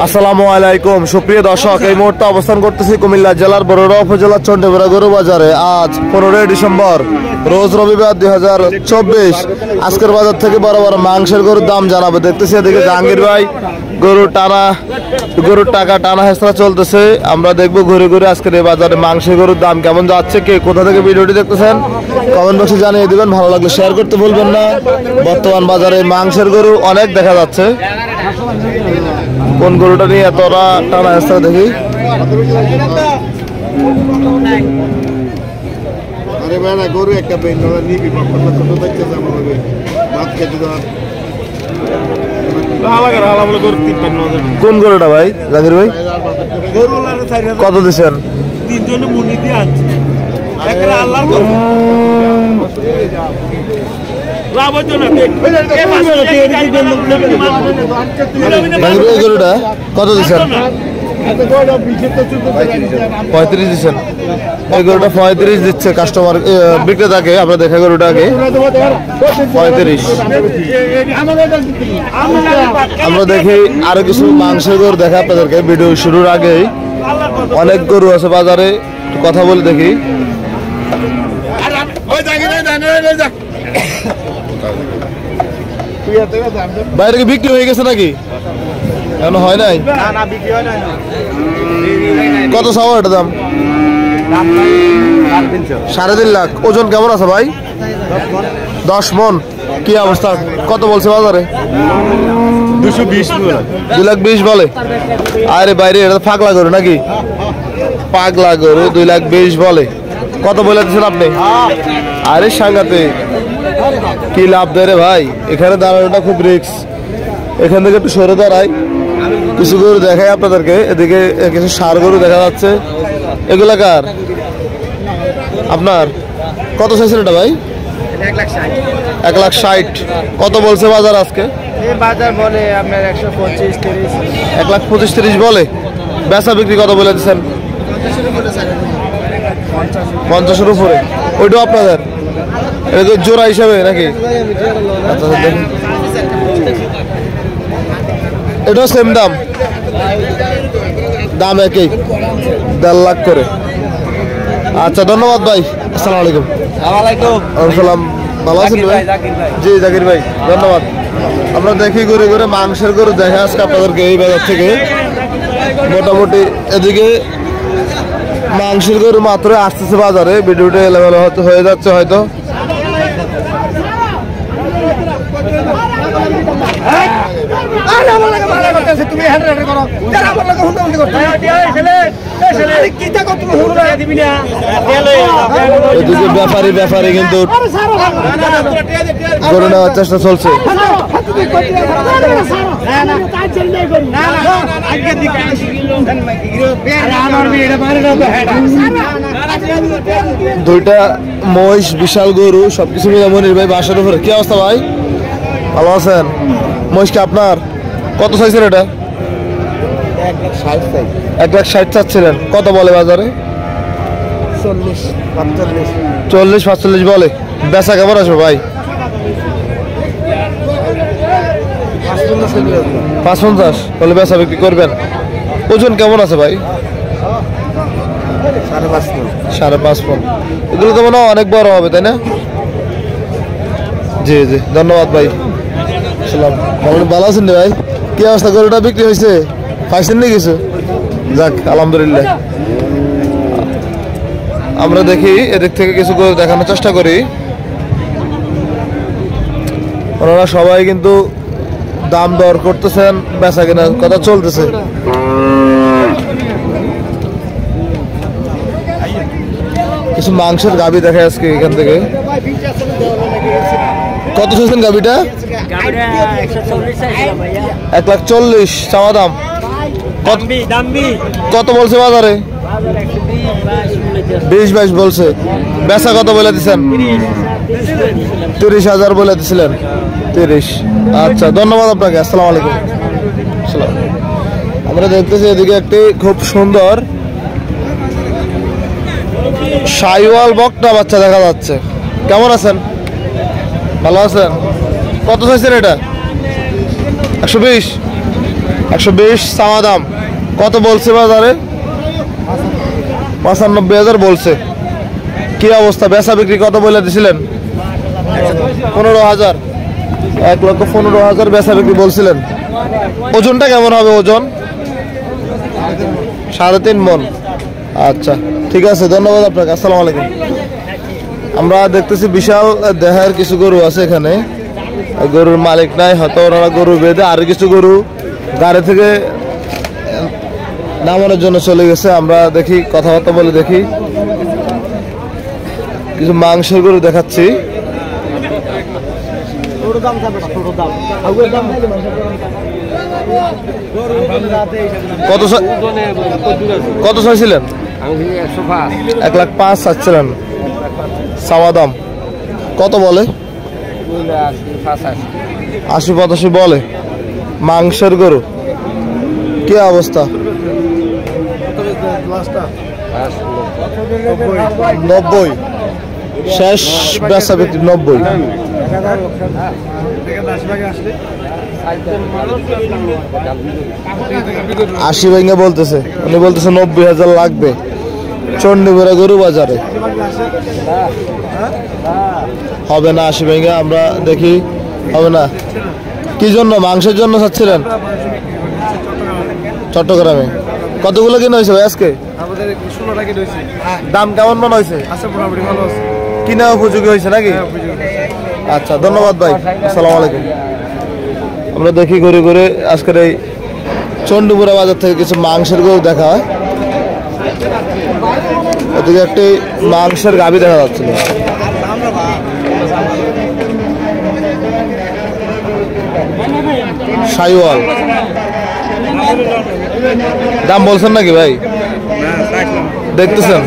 আসসালামু আলাইকুম সুপ্রিয় দর্শক, এই মুহূর্তে অবস্থান করতেছি কুমিল্লা জেলার বরুড়া উপজেলার চন্ডীপুরা গরু বাজারে। আজ 15 ডিসেম্বর, রোজ রবিবার 2024। আজকের বাজার থেকে বড় বড় মাংসের গরুর দাম জানাবো। দেখতেছি এদিকে জাহাঙ্গীর ভাই গরুর টাকা টানা হেসরা চলতেছে। আমরা দেখবো ঘুরে ঘুরে আজকের এই বাজারে মাংসের গরুর দাম কেমন যাচ্ছে। কে কোথা থেকে ভিডিওটি দেখতেছেন কমেন্ট বক্সে জানিয়ে দিবেন। ভালো লাগলে শেয়ার করতে ভুলবেন না। বর্তমান বাজারে মাংসের গরু অনেক দেখা যাচ্ছে। কোন গরুটা নিয়ে এতটা টানা হেসরা দেখি। গরু একটা কোন গরুটা ভাই জাহির ভাই? কত দিচ্ছেন? গরুটা কত দিচ্ছেন? 35 দিচ্ছেন। এই গরুটা 35 দিচ্ছে কাস্টমার বিক্রেতাকে। আমরা দেখা গরুটাকে 35। আমরা দেখি আরো কিছু মাংসের গরু দেখা আপনাদেরকে ভিডিও শুরুর আগেই। অনেক গরু আছে বাজারে, কথা বলে দেখি। বাইরে কি বিক্রি হয়ে গেছে নাকি? এখনো হয় নাই? কত চাওয়া এটা দাম? 3.5 লাখ। ওজন কেমন আছে ভাই? 10 মন। কি অবস্থা? কত বলছে বাজারে? 220 বলে। আরে বাইরে এটা পাগলা গরু নাকি? পাগলা গরু 220 বলে। কত বলে দিচ্ছেন আপনি? আরে সাংঘাতিক। কি লাভ দেয় রে ভাই? এখানে দাঁড়ানোটা খুব রিস্ক। এখান থেকে একটু সরে দাঁড়াই, কিছু গরু দেখাই আপনাদেরকে। এদিকে কিছু ষাঁড় গরু দেখা যাচ্ছে। এগুলা কার? আপনার? কত চাইছেন এটা ভাই? 1,60,000। কত বলছে বাজার আজকে? বাজার বলে আপনার 125-30। 1,25-30 বলে। বেচা বিক্রি কত বলে দিচ্ছেন? 50-এর উপরে। ওইটাও আপনাদের? এটা জোড়া হিসাবে নাকি? আচ্ছা দেখুন, এটাও সেম দাম? দাম একই, 1.5 লাখ করে। আচ্ছা ধন্যবাদ ভাই। আসসালামু আলাইকুম। আসসালাম। ভালো আছেন ভাই? জি জাকির ভাই, ধন্যবাদ। আমরা দেখি ঘুরে ঘুরে মাংসের গরু দেখা আজকে আপনাদেরকে এই বাজার থেকে। মোটামুটি এদিকে মাংসের গরু মাত্র আসতেছে বাজারে। ভিডিওটা এলোমেলো হয়ে যাচ্ছে হয়তো। এদিকে ব্যাপারী কিন্তু গরু নেওয়ার চেষ্টা চলছে। দুইটা মহিষ, বিশাল গরু, সবকিছু মিলে মনির ভাই বাসার উপরে। কি অবস্থা ভাই? ভালো আছেন? মহিষকে আপনার কত চাইছেন এটা? 1,60,000 চাচ্ছিলেন। কত বলে বাজারে? 40-45 বলে। বেচা কেমন আসবে ভাই? 550 বলে বেচা বিক্রি করবেন। ওজন কেমন আছে ভাই? 5.5 মণ। এগুলো তো মনে হয় অনেক বড় হবে, তাই না? জি জি, ধন্যবাদ ভাই। ভালো আছেন ভাই? কি অবস্থা? গরুটা বিক্রি হয়েছে? পাইছেন নি কিছু? যাক আলহামদুলিল্লাহ। আমরা দেখি এদিক থেকে কিছু গরু দেখানোর চেষ্টা করি। ওনারা সবাই কিন্তু দাম দর করতেছেন, বেচা কেনার কথা চলতেছে। কিছু মাংসের গাভী দেখে আজকে এখান থেকে। কত চাইছেন গাভীটা? 1,40,000 চাওয়া দাম। কত বলছে বাজারে? 20-22 বলছে। বেচা কত বলে দিচ্ছেন? 30,000 বলে দিছিলেন। 30। আচ্ছা ধন্যবাদ আপনাকে। আসসালামু আলাইকুম। আমরা দেখতেছি এদিকে একটি খুব সুন্দর শাহিওয়াল বকনা বাচ্চা দেখা যাচ্ছে। কেমন আছেন? ভালো আছেন? কত চাইছেন এটা? 120। 120 চাওয়া দাম। কত বলছে বাজারে? 95,000 বলছে। কি অবস্থা, বেচা বিক্রি কত বলে দিছিলেন? 15,000। 1,15,000 বেচা বিক্রি বলছিলেন। ওজনটা কেমন হবে? ওজন 3.5 মন। আচ্ছা ঠিক আছে, ধন্যবাদ আপনাকে। আসসালামু আলাইকুম। আমরা দেখতেছি বিশাল দেহের কিছু গরু আছে এখানে। গরুর মালিক নাই, হয়তো ওনারা গরু বেঁধে আর কিছু গরু গাড়ি থেকে নামানোর জন্য চলে গেছে। আমরা দেখি, কথাবার্তা বলে দেখি। কিছু মাংসের গরু দেখাচ্ছি। কত চাইছিলেন? 1,05,000 চাচ্ছিলেন চাওয়া দাম। কত বলে? 80-85 বলে। মাংসের গরু কি অবস্থা? 90 শেষ বেচা বিক্রি 90। 80 ভেঙে বলতেছে, উনি বলতেছে 90,000 লাগবে। চণ্ডীপুরা গরু বাজারে হবে না 80 ভেঙে। আমরা দেখি হবে না। কি জন্য? মাংসের জন্য চাচ্ছিলেন? চট্টগ্রামে কতগুলো কিনা হয়েছে ভাই আজকে? দাম কেমন মনে হয়েছে? কিনা উপযোগী হয়েছে নাকি? আচ্ছা ধন্যবাদ ভাই, আসসালামু আলাইকুম। আমরা দেখি ঘুরে ঘুরে আজকের এই চণ্ডীপুরা বাজার থেকে কিছু মাংসের গরু দেখা হয়। ওদিকে একটি মাংসের গাভী দেখা যাচ্ছিল। সাইওয়াল দাম বলছেন নাকি ভাই? দেখতেছেন?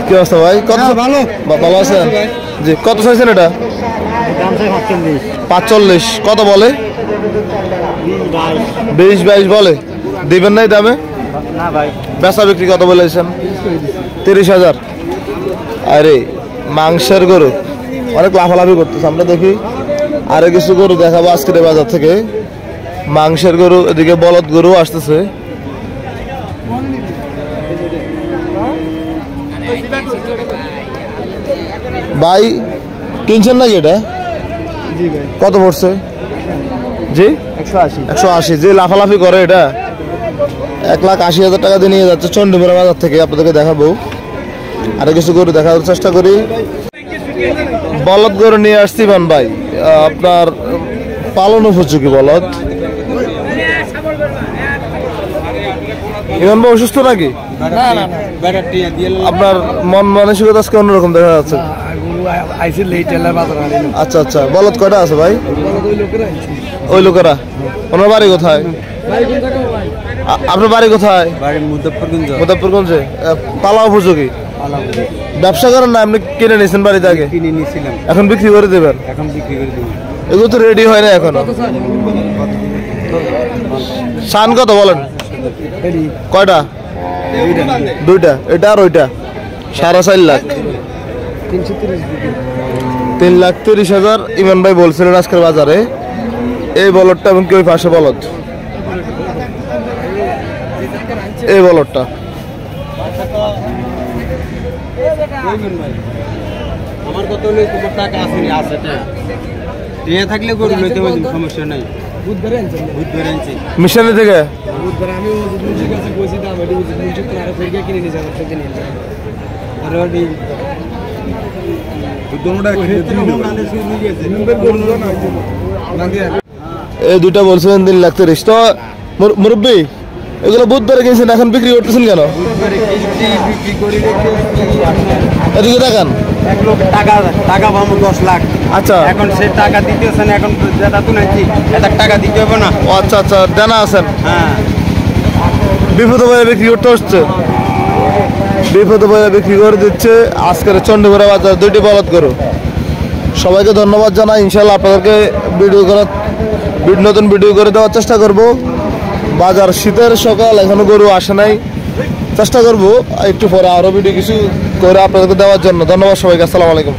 কি অবস্থা ভাই? কত? ভালো আছেন? জি। কত চাইছেন এটা? 45। কত বলে? 20-22 বলে। দিবেন নাই দামে? বেচা বিক্রি কত বলেছেন? 30,000। আরে মাংসের গরু অনেক লাফালাফি করতেছে। আমরা দেখি আরো কিছু গরু দেখাবো আজকের বাজার থেকে। মাংসের গরু, এদিকে বলদ গরু আসতেছে। ভাই কিনছেন নাকি এটা? কত পড়ছে? জি 180। যে লাফালাফি করে এটা 1,80,000 টাকা দিয়ে নিয়ে যাচ্ছে চণ্ডীপুরা বাজার থেকে। আপনাদেরকে দেখাবো আরো কিছু গরু দেখার চেষ্টা করি। বলদ গরু নিয়ে আসছি ইমান ভাই, আপনার পালন উপযোগী বলদ। ইমান ভাই অসুস্থ নাকি? আপনার মন মানসিকতা আজকে অন্যরকম দেখা যাচ্ছে। আচ্ছা আচ্ছা, বলদ কয়টা আছে ভাই? ওই লোকেরা। ওনার বাড়ি কোথায়? আপনার বাড়ি কোথায়? মুজাফফরগঞ্জে। পালা উপযোগী ব্যবসা করেন না আপনি? কিনে নিয়েছেন বাড়িতে আগে? এখন বিক্রি করে দেবেন? এগুলো তো রেডি হয় না এখনো। সান কত বলেন? কয়টা? দুইটা। এটা আর ওইটা 4.5 লাখ। 3,30,000 ইমান ভাই বলছিলেন আজকের বাজারে। এই বলদটা এবং কি ওই পাশে বলদ, এই বলদটা। আমার কত হলে তোমার টাকা আসেনি? আছে নিয়ে থাকলে গরু লইতে হবে, সমস্যা নাই। বুধবারে আনছি মিশনে থেকে। বুধবারে আমি মুজির কাছে বসি, দাম এটি মুজির তো আরো ফেরকে কিনে নিয়ে যাবো, থেকে নিয়ে যাবো। আর ওটি এই দুইটা বলছিলেন 3,30,000। তো মুরব্বী এগুলো বুধবারে কিনছেন, এখন বিক্রি করতেছেন কেন? এদিকে দেখান। টাকা পাবো 10 লাখ। আচ্ছা, এখন সে টাকা দিতেছেন, এখন যেটা তুলেছি এত টাকা দিতে হবে না। ও আচ্ছা আচ্ছা, জানা আছেন। হ্যাঁ, বিপদ বয়ে বিক্রি করতে হচ্ছে, বিপদ বয়ে বিক্রি করে দিচ্ছে আজকের চণ্ডীপুরা বাজার। দুইটি বলদ গরু। সবাইকে ধন্যবাদ জানাই। ইনশাল্লাহ আপনাদেরকে নতুন ভিডিও করে দেওয়ার চেষ্টা করব। বাজার শীতের সকাল, এখনো গরু আসে নাই। চেষ্টা করব একটু পরে আরো ভিডিও কিছু করে আপনাদেরকে দেওয়ার জন্য। ধন্যবাদ সবাইকে, আসসালামু আলাইকুম।